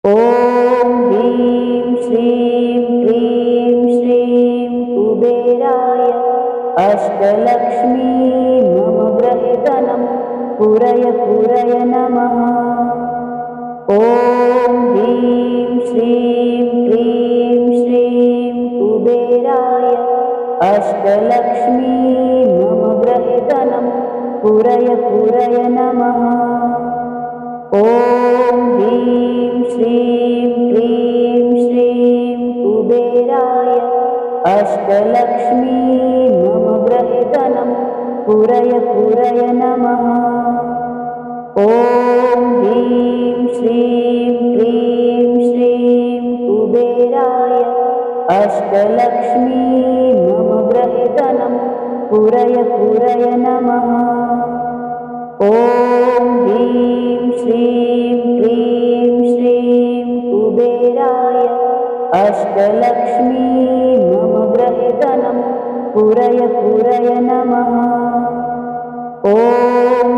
ॐ ह्रीं श्रीं क्रीं श्रीं कुबेराय अष्टलक्ष्मी मम गृहे धनं पूरय नमः। ॐ ह्रीं श्रीं क्रीं श्रीं कुबेराय अष्टलक्ष्मी मम गृहे धनं पूरय नमः। ॐ ह्रीं श्रीं क्रीं श्रीं कुबेराय अष्टलक्ष्मी मम गृहे धनं पूरय नमः। ॐ ह्रीं श्रीं क्रीं श्रीं कुबेराय अष्टलक्ष्मी मम गृहे धनं पूरय नमः। ॐ ह्रीं श्रीं क्रीं श्रीं कुबेराय अष्टलक्ष्मी मम गृहे धनं पूरय नमः। ॐ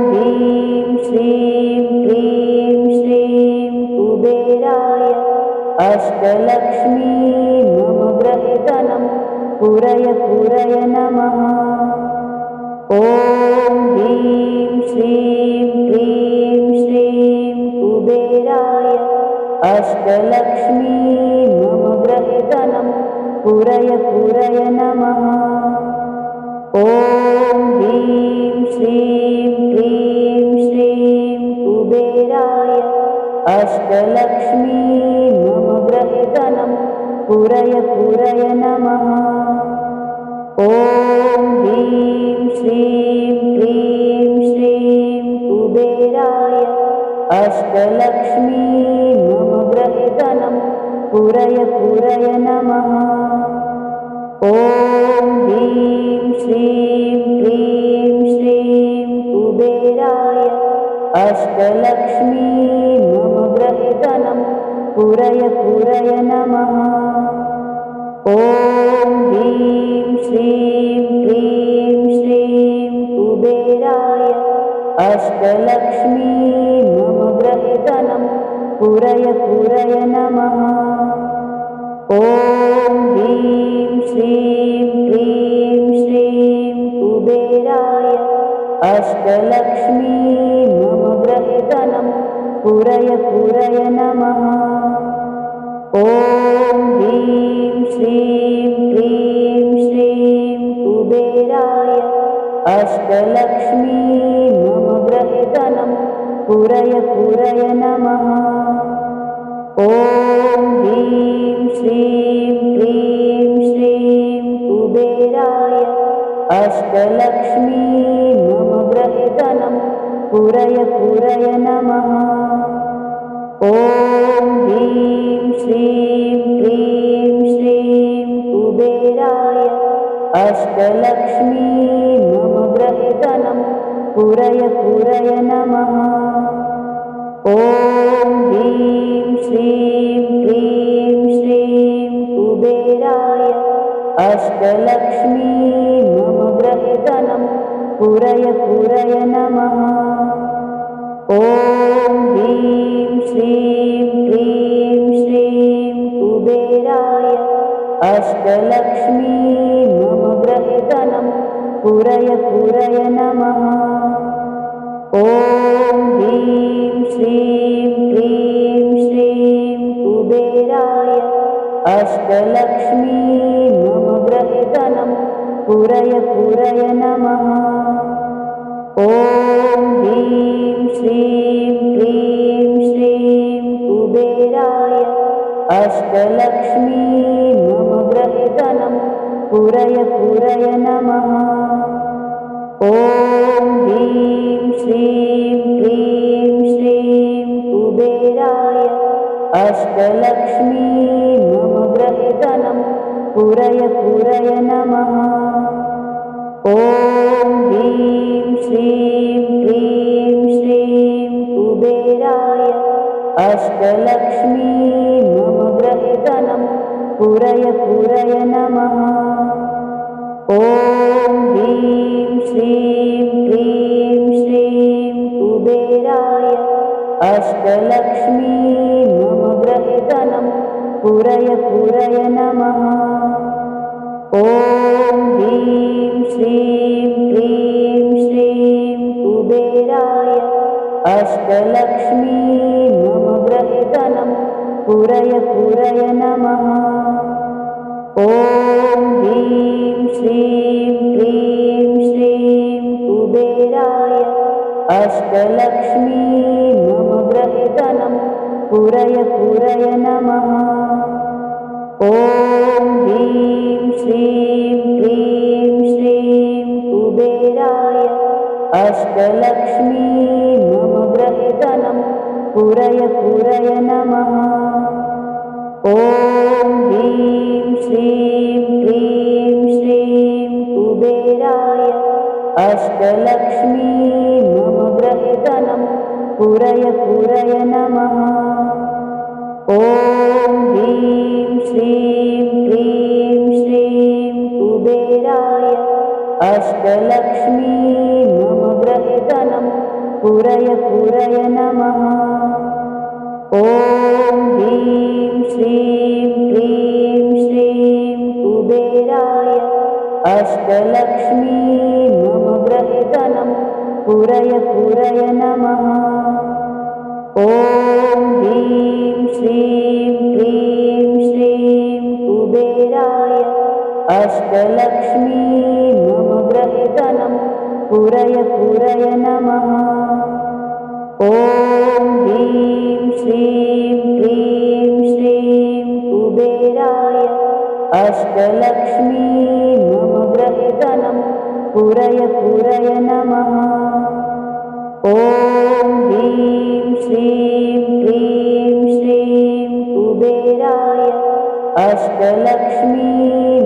ह्रीं श्रीं क्रीं श्रीं कुबेराय अष्टलक्ष्मी मम गृहे धनं पूरय नमः। ॐ ह्रीं श्रीं क्रीं श्रीं कुबेराय अष्टलक्ष्मी मम गृहे धनं पूरय नमः। ॐ ह्रीं श्रीं क्रीं श्रीं कुबेराय अष्टलक्ष्मी मम गृहे धनं पूरय नमः। ॐ ह्रीं श्रीं क्रीं श्रीं कुबेराय अष्टलक्ष्मी मम गृहे धनं पूरय नमः। ॐ ह्रीं श्रीं क्रीं श्रीं कुबेराय अष्टलक्ष्मी मम गृहे धनं पूरय नमः। ॐ ह्रीं श्रीं क्रीं श्रीं कुबेराय अष्टलक्ष्मी मम गृहे धनं पूरय नमः। ॐ ह्रीं श्रीं क्रीं श्रीं कुबेराय अष्टलक्ष्मी मम गृहे धनं पूरय नमः। ॐ ह्रीं श्रीं क्रीं श्रीं कुबेराय अष्टलक्ष्मी मम गृहे धनं पूरय नमः। ॐ ह्रीं श्रीं क्रीं श्रीं कुबेराय अष्टलक्ष्मी मम गृहे धनं पूरय नमः। ॐ ह्रीं श्रीं क्रीं श्रीं कुबेराय अष्टलक्ष्मी मम गृहे धनं पूरय नमः। ॐ ह्रीं श्रीं क्रीं श्रीं कुबेराय अष्टलक्ष्मी मम गृहे धनं पूरय नमः। ॐ ह्रीं श्रीं क्रीं श्रीं कुबेराय अष्टलक्ष्मी मम गृहे धनं पूरय नमः। ॐ ह्रीं श्रीं क्रीं श्रीं कुबेराय अष्टलक्ष्मी मम गृहे धनं पूरय नमः। ॐ ह्रीं श्रीं क्रीं श्रीं कुबेराय अष्टलक्ष्मी मम गृहे धनं पूरय नमः। ॐ ह्रीं श्रीं क्रीं श्रीं कुबेराय अष्टलक्ष्मी मम गृहे धनं पूरय नमः। ॐ ह्रीं श्रीं क्रीं श्रीं कुबेराय अष्टलक्ष्मी मम गृहे धनं पूरय नमः। ॐ ह्रीं श्रीं क्रीं श्रीं कुबेराय अष्टलक्ष्मी मम गृहे पूरय पूरय नमः। ॐ ह्रीं श्रीं क्रीं श्रीं कुबेराय अष्टलक्ष्मी मम गृहे धनं पूरय पूरय नमः। ॐ ह्रीं श्रीं क्रीं श्रीं कुबेराय अष्टलक्ष्मी मम गृहे धनं पूरय पूरय नमः। ॐ ह्रीं श्रीं क्रीं श्रीं कुबेराय अष्टलक्ष्मी मम गृहे धनं पूरय पूरय नमः। ॐ ह्रीं श्रीं क्रीं श्रीं कुबेराय अष्टलक्ष्मी मम गृहे धनं पूरय पूरय नमः। ॐ ह्रीं श्रीं क्रीं श्रीं कुबेराय अष्टलक्ष्मी मम गृहे धनं पूरय पूरय नमः। ॐ ह्रीं श्रीं क्रीं श्रीं कुबेराय अष्टलक्ष्मी मम गृहे धनं पूरय पूरय नमः। ॐ ह्रीं श्रीं क्रीं श्रीं कुबेराय अष्टलक्ष्मी मम गृहे धनं पूरय पूरय नमः। ॐ ह्रीं श्रीं क्रीं श्रीं कुबेराय अष्टलक्ष्मी मम गृहे धनं पूरय पूरय नमः। ॐ ह्रीं श्रीं क्रीं श्रीं कुबेराय अष्टलक्ष्मी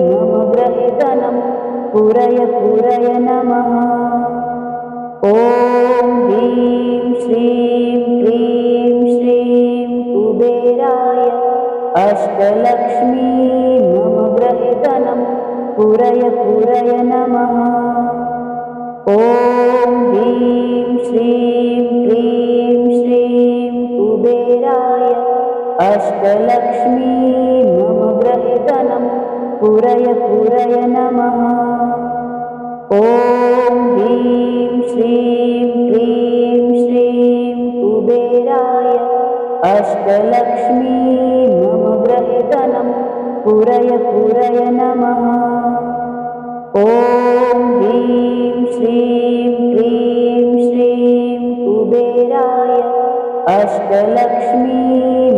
मम गृहे धनं पूरय पूरय नमः। ॐ ह्रीं श्रीं क्रीं श्रीं कुबेराय अष्टलक्ष्मी मम गृहे धनं पूरय पूरय नमः। ॐ ह्रीं श्रीं क्रीं श्रीं कुबेराय अष्टलक्ष्मी मम गृहे धनं पूरय पूरय नमः। ॐ ह्रीं श्रीं क्रीं श्रीं कुबेराय अष्टलक्ष्मी मम गृहे धनं पूरय पूरय नमः। ॐ ह्रीं श्रीं क्रीं श्रीं कुबेराय अष्टलक्ष्मी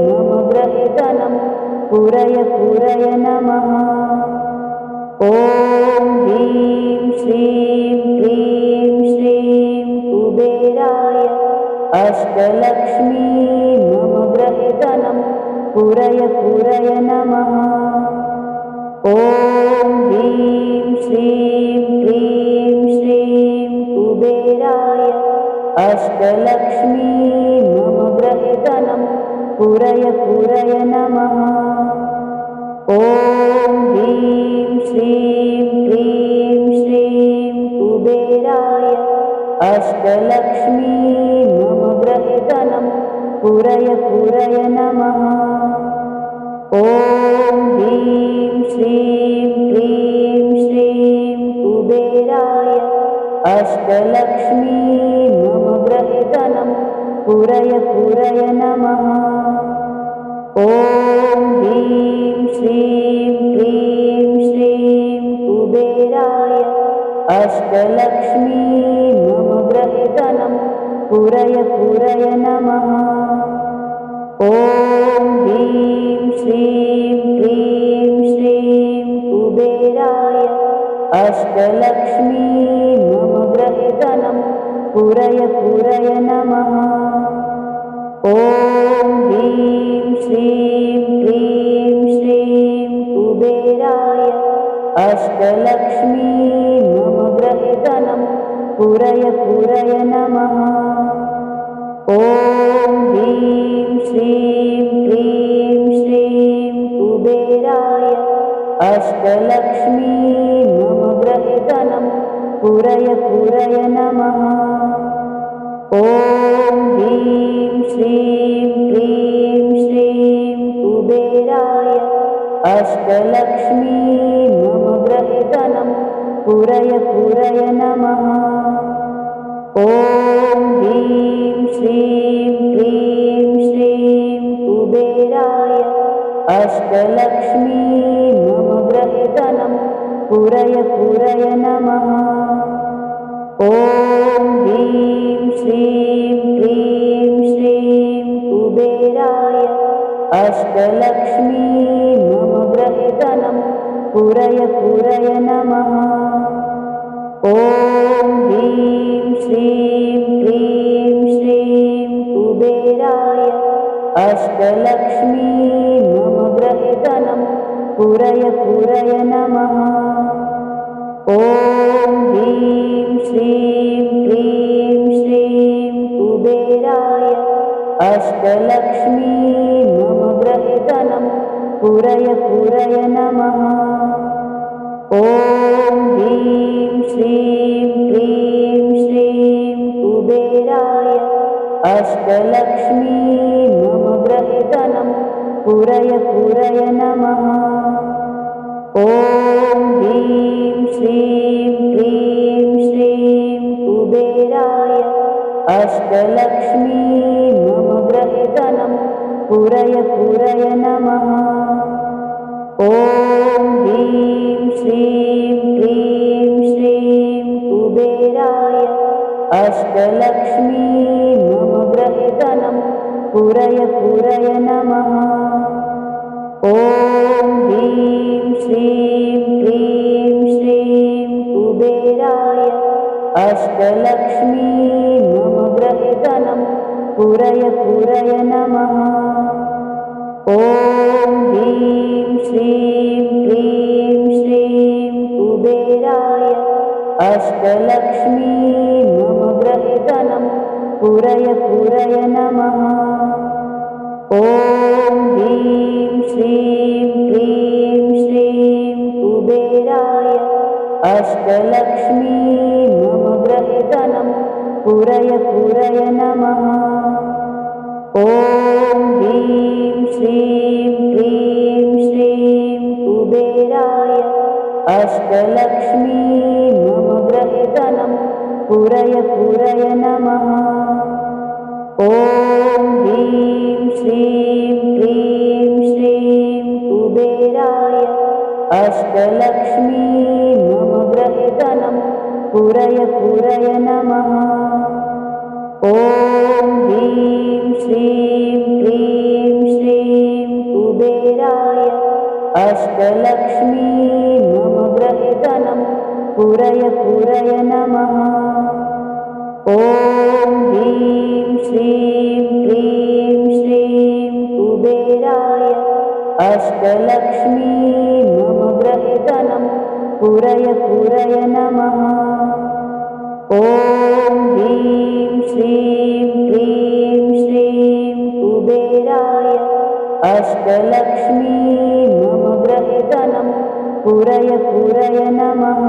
मम गृहे धनं पूरय पूरय नमः। ॐ ह्रीं श्रीं क्रीं श्रीं कुबेराय अष्टलक्ष्मी मम गृहे धनं पूरय पूरय नमः। ॐ ह्रीं श्रीं क्रीं श्रीं कुबेराय अष्टलक्ष्मी मम गृहे धनं पूरय पूरय नमः। ॐ ह्रीं श्रीं क्रीं श्रीं कुबेराय अष्टलक्ष्मी मम गृहे धनं पूरय पूरय नमः। ॐ ह्रीं श्रीं क्रीं श्रीं कुबेराय अष्टलक्ष्मी मम गृहे धनं पूरय पूरय नमः। ॐ ह्रीं श्रीं क्रीं श्रीं कुबेराय अष्टलक्ष्मी मम गृहे धनं पूरय पूरय नमः। ॐ ह्रीं श्रीं क्रीं श्रीं कुबेराय अष्टलक्ष्मी मम गृहे धनं पूरय पूरय नमः। ॐ ह्रीं श्रीं क्रीं श्रीं कुबेराय अष्टलक्ष्मी मम गृहे धनं पूरय पूरय नमः। ॐ ह्रीं श्रीं क्रीं श्रीं कुबेराय अष्टलक्ष्मी मम गृहे धनं पूरय पूरय नमः। ॐ ह्रीं श्रीं क्रीं श्रीं कुबेराय अष्टलक्ष्मी मम गृहे धनं पूरय पूरय नमः। ॐ ह्रीं श्रीं क्लीं श्रीं कुबेराय अष्टलक्ष्मी मम गृहे धनं पूरय पूरय नमः। ॐ ह्रीं श्रीं क्लीं श्रीं कुबेराय अष्टलक्ष्मी मम गृहे धनं पूरय पूरय नमः। ॐ ह्रीं श्रीं क्लीं श्रीं कुबेराय अष्टलक्ष्मी मम गृहे धनं पूरय पूरय नमः। ॐ ह्रीं श्रीं क्लीं श्रीं कुबेराय अष्टलक्ष्मी मम गृहे धनं पूरय पूरय नमः। ॐ ह्रीं श्रीं क्लीं श्रीं कुबेराय अष्टलक्ष्मी मम गृहे धनं पूरय पूरय नमः। ॐ ह्रीं श्रीं क्लीं श्रीं कुबेराय अष्टलक्ष्मी मम गृहे धनं पूरय पूरय नमः। ॐ ह्रीं श्रीं क्लीं श्रीं कुबेराय अष्टलक्ष्मी मम गृहे धनं पूरय पूरय नमः। ॐ ह्रीं श्रीं क्लीं श्रीं कुबेराय अष्टलक्ष्मी मम गृहे धनं पूरय पूरय नमः। ॐ ह्रीं श्रीं क्लीं श्रीं कुबेराय अष्टलक्ष्मी मम गृहे धनं पूरय पूरय नमः। ॐ ह्रीं श्रीं क्लीं श्रीं कुबेराय अष्टलक्ष्मी मम गृहे धनं पूरय पूरय नमः। ॐ ह्रीं श्रीं क्लीं श्रीं कुबेराय अष्टलक्ष्मी मम गृहे धनं पूरय पूरय नमः। ॐ ह्रीं श्रीं क्लीं श्रीं कुबेराय अष्टलक्ष्मी मम गृहे धनं पूरय पूरय नमः। ॐ ह्रीं श्रीं क्लीं श्रीं कुबेराय अष्टलक्ष्मी मम गृहे धनं पूरय पूरय नमः। ॐ ह्रीं श्रीं क्लीं श्रीं कुबेराय अष्टलक्ष्मी मम गृहे धनं पूरय पूरय नमः। ॐ ह्रीं श्रीं क्लीं श्रीं कुबेराय अष्टलक्ष्मी मम गृहे धनं पूरय पूरय नमः।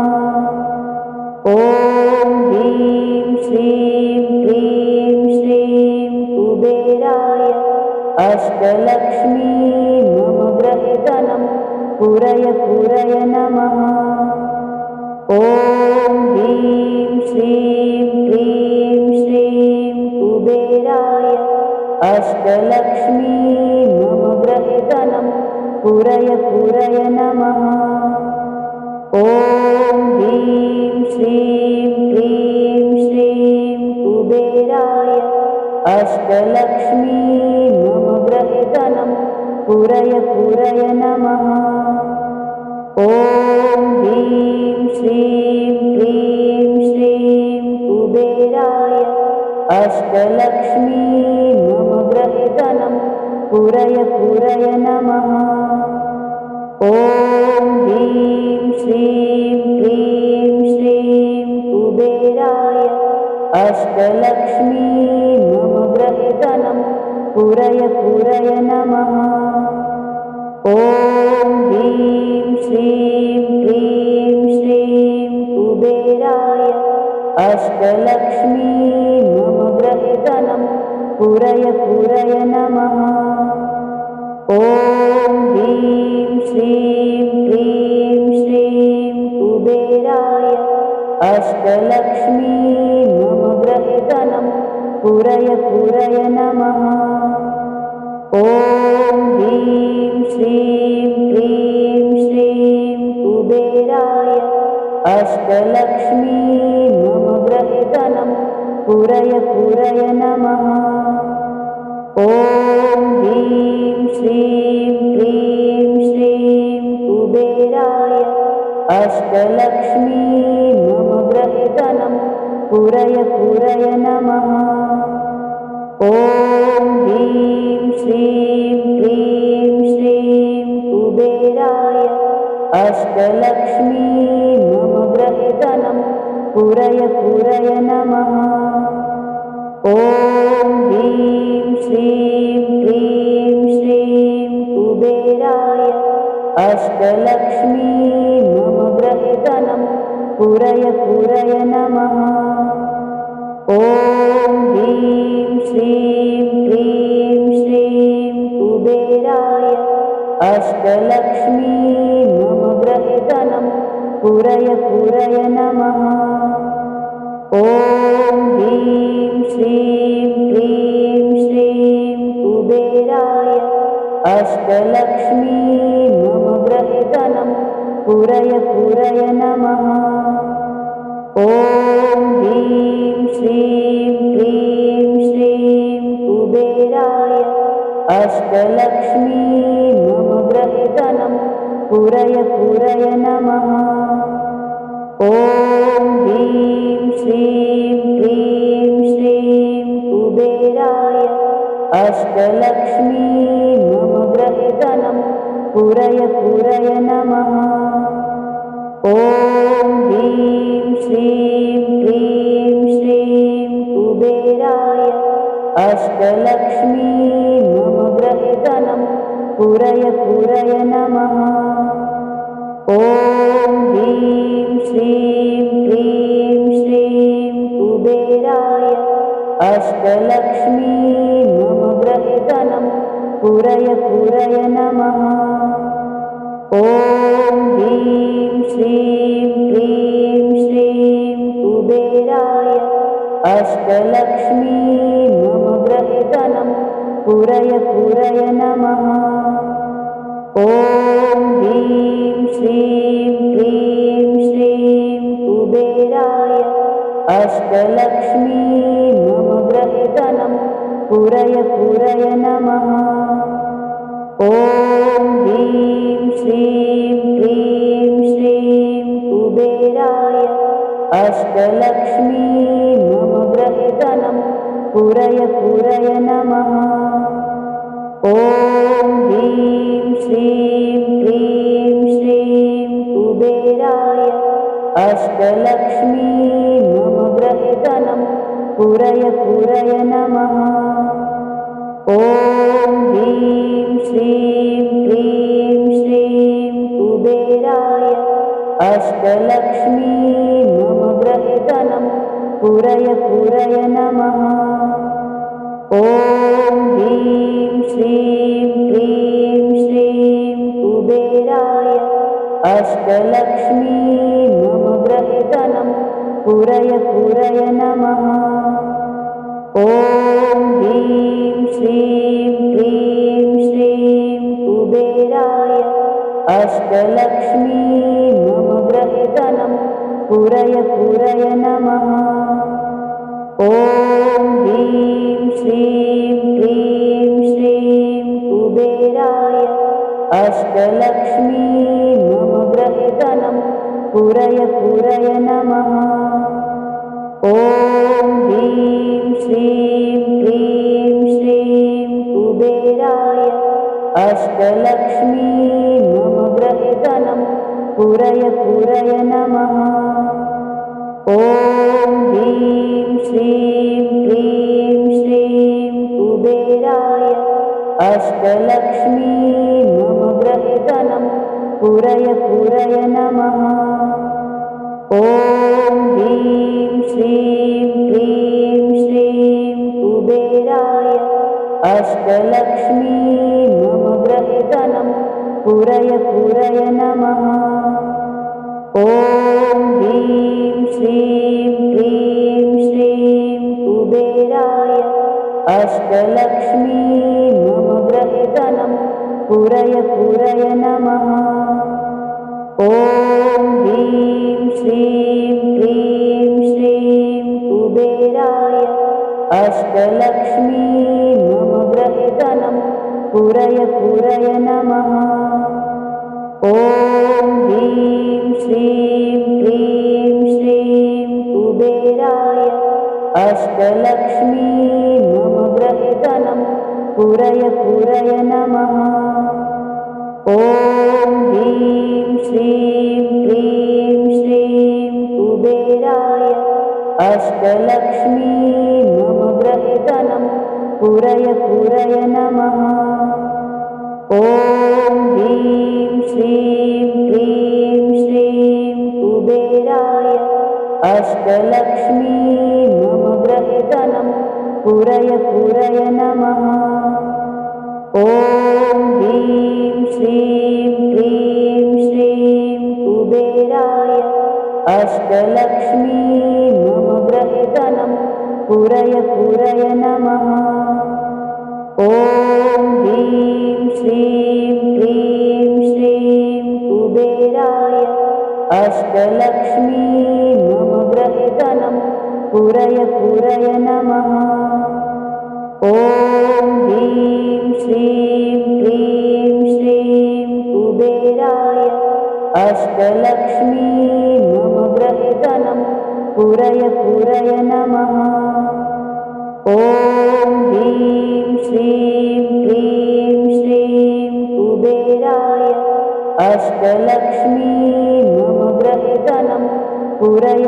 ॐ ह्रीं श्रीं क्लीं श्रीं कुबेराय अष्टलक्ष्मी मम गृहे धनं पूरय पूरय नमः। ॐ ह्रीं श्रीं क्लीं श्रीं कुबेराय अष्टलक्ष्मी मम गृहे धनं पूरय पूरय नमः। ॐ ह्रीं श्रीं क्लीं श्रीं कुबेराय अष्टलक्ष्मी मम गृहे धनं पूरय पूरय नमः। ॐ ह्रीं श्रीं क्लीं श्रीं कुबेराय अष्टलक्ष्मी मम गृहे धनं पूरय पूरय नमः। ॐ ह्रीं श्रीं क्लीं श्रीं कुबेराय अष्टलक्ष्मी मम गृहे धनं पूरय पूरय नमः। ॐ ह्रीं श्रीं क्लीं श्रीं कुबेराय अष्टलक्ष्मी मम गृहे धनं पूरय पूरय नमः। ॐ ह्रीं श्रीं क्लीं श्रीं कुबेराय अष्टलक्ष्मी मम गृहे धनं पूरय पूरय नमः। ॐ ह्रीं श्रीं क्लीं श्रीं कुबेराय अष्टलक्ष्मी मम गृहे धनं पूरय पूरय नमः। ॐ ह्रीं श्रीं क्लीं श्रीं कुबेराय अष्टलक्ष्मी मम गृहे धनं पूरय पूरय नमः। ॐ ह्रीं श्रीं क्लीं श्रीं कुबेराय अष्टलक्ष्मी मम गृहे धनं पूरय पूरय नमः। ॐ ह्रीं श्रीं क्लीं श्रीं कुबेराय अष्टलक्ष्मी मम गृहे धनं पूरय पूरय नमः। ॐ ह्रीं श्रीं क्लीं श्रीं कुबेराय अष्टलक्ष्मी मम गृहे धनं पूरय पूरय नमः। ॐ ह्रीं श्रीं क्लीं श्रीं कुबेराय अष्टलक्ष्मी मम गृहे धनं पूरय पूरय नमः। ॐ ह्रीं श्रीं क्लीं श्रीं कुबेराय अष्टलक्ष्मी मम गृहे धनं पूरय पूरय नमः। ॐ ह्रीं श्रीं क्लीं श्रीं कुबेराय अष्टलक्ष्मी मम गृहे धनं पूरय पूरय नमः। ॐ ह्रीं श्रीं क्लीं श्रीं कुबेराय अष्टलक्ष्मी मम गृहे धनं पूरय पूरय नमः। ॐ ह्रीं श्रीं क्लीं श्रीं कुबेराय अष्टलक्ष्मी मम गृहे धनं पूरय पूरय नमः। ॐ ह्रीं श्रीं क्लीं श्रीं कुबेराय अष्टलक्ष्मी मम गृहे धनं पूरय पूरय नमः। ॐ ह्रीं श्रीं क्लीं श्रीं कुबेराय अष्टलक्ष्मी मम गृहे धनं पूरय पूरय नमः। ॐ ह्रीं श्रीं क्लीं श्रीं कुबेराय अष्टलक्ष्मी मम गृहे धनं पूरय पूरय नमः। ॐ ह्रीं श्रीं क्लीं श्रीं कुबेराय अष्टलक्ष्मी मम गृहे धनं पूरय पूरय नमः। ॐ ह्रीं श्रीं क्लीं श्रीं कुबेराय अष्टलक्ष्मी मम गृहे धनं पूरय पूरय नमः। ॐ ह्रीं श्रीं क्लीं श्रीं कुबेराय अष्टलक्ष्मी मम गृहे धनं पूरय पूरय नमः। ॐ ह्रीं श्रीं क्लीं श्रीं कुबेराय अष्टलक्ष्मी मम गृहे धनं पूरय पूरय नमः। ॐ ह्रीं श्रीं क्लीं श्रीं कुबेराय अष्टलक्ष्मी मम गृहे धनं पूरय पूरय नमः। ॐ ह्रीं श्रीं क्लीं श्रीं कुबेराय अष्टलक्ष्मी मम गृहे धनं पूरय पूरय नमः। ॐ ह्रीं श्रीं क्लीं श्रीं कुबेराय अष्टलक्ष्मी मम गृहे धनं पूरय पूरय नमः। ॐ ह्रीं श्रीं क्लीं श्रीं कुबेराय अष्टलक्ष्मी मम गृहे धनं पूरय नमः। ॐ ह्रीं श्रीं क्लीं श्रीं कुबेराय अष्टलक्ष्मी नवग्रहधनं पूरय नमः। ॐ ह्रीं श्रीं क्लीं श्रीं कुबेराय अष्टलक्ष्मी नवग्रहधनं पूरय नमः। ॐ ह्रीं श्रीं क्लीं श्रीं कुबेराय अष्टलक्ष्मी नवग्रहधनं पूरय नमः। ॐ ह्रीं श्रीं क्लीं श्रीं कुबेराय अष्टलक्ष्मी नवग्रहधनं पूरय नमः। ॐ ह्रीं श्रीं क्लीं श्रीं कुबेराय अष्टलक्ष्मी नवग्रहधनं पूरय नमः। ॐ ह्रीं श्रीं क्लीं श्रीं कुबेराय अष्टलक्ष्मी नवग्रहधनं पूरय नमः। ॐ ह्रीं श्रीं क्लीं श्रीं कुबेराय अष्टलक्ष्मी नवग्रहधनं पूरय नमः। ॐ ह्रीं श्रीं क्लीं श्रीं कुबेराय अष्टलक्ष्मी नवग्रहधनं पूरय नमः। ॐ ह्रीं श्रीं क्लीं श्रीं कुबेराय अष्टलक्ष्मी नवग्रहधनं पूरय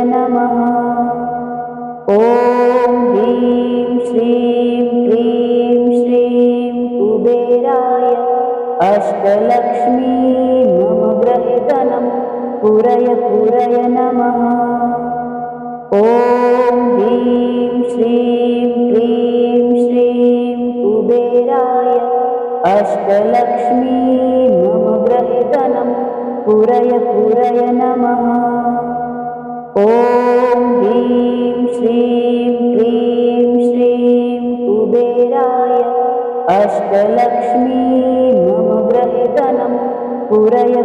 नमः। ॐ ह्रीं श्रीं क्लीं श्रीं कुबेराय अष्टलक्ष्मी नवग्रहधनं पूरय नमः। ॐ ह्रीं श्रीं क्लीं श्रीं कुबेराय अष्टलक्ष्मी नवग्रहधनं पूरय नमः। ॐ ह्रीं श्रीं क्लीं श्रीं कुबेराय अष्टलक्ष्मी नवग्रहधनं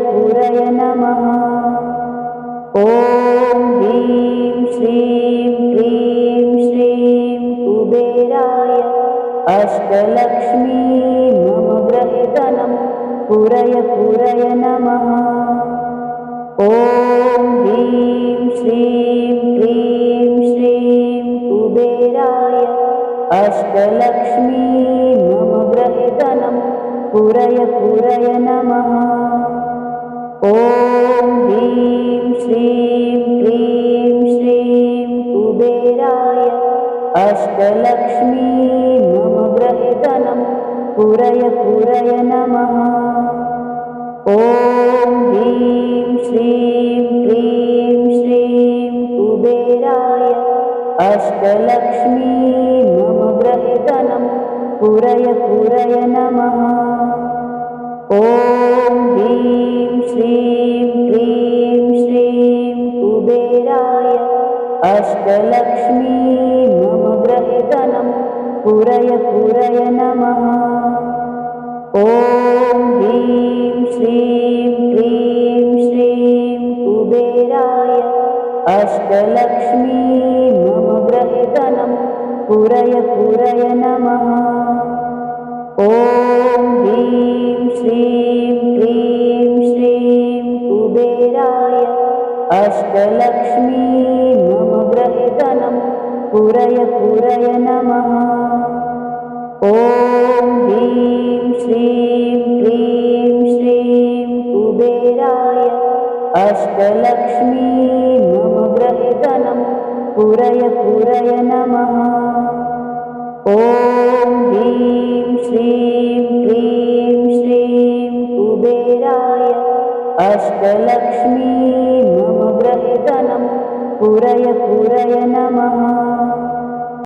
पूरय नमः। ॐ ह्रीं श्रीं क्लीं श्रीं कुबेराय अष्टलक्ष्मी नवग्रहधनं पूरय नमः। ॐ ह्रीं श्रीं क्लीं श्रीं कुबेराय अष्टलक्ष्मी नवग्रहधनं पूरय नमः। ॐ ह्रीं श्रीं क्लीं श्रीं कुबेराय अष्टलक्ष्मी नवग्रहधनं पूरय नमः। ॐ ह्रीं श्रीं क्लीं श्रीं कुबेराय अष्टलक्ष्मी नवग्रहधनं पूरय नमः। ॐ ह्रीं श्रीं क्लीं श्रीं कुबेराय अष्टलक्ष्मी नवग्रहधनं पूरय नमः। ॐ ह्रीं श्रीं क्लीं श्रीं कुबेराय अष्टलक्ष्मी नवग्रहधनं पूरय नमः। ॐ ह्रीं श्रीं क्लीं श्रीं कुबेराय अष्टलक्ष्मी नवग्रहधनं पूरय नमः। ॐ ह्रीं श्रीं क्लीं श्रीं कुबेराय अष्टलक्ष्मी नवग्रहधनं पूरय नमः। ॐ ह्रीं श्रीं क्लीं श्रीं कुबेराय अष्टलक्ष्मी नवग्रहधनं पूरय नमः।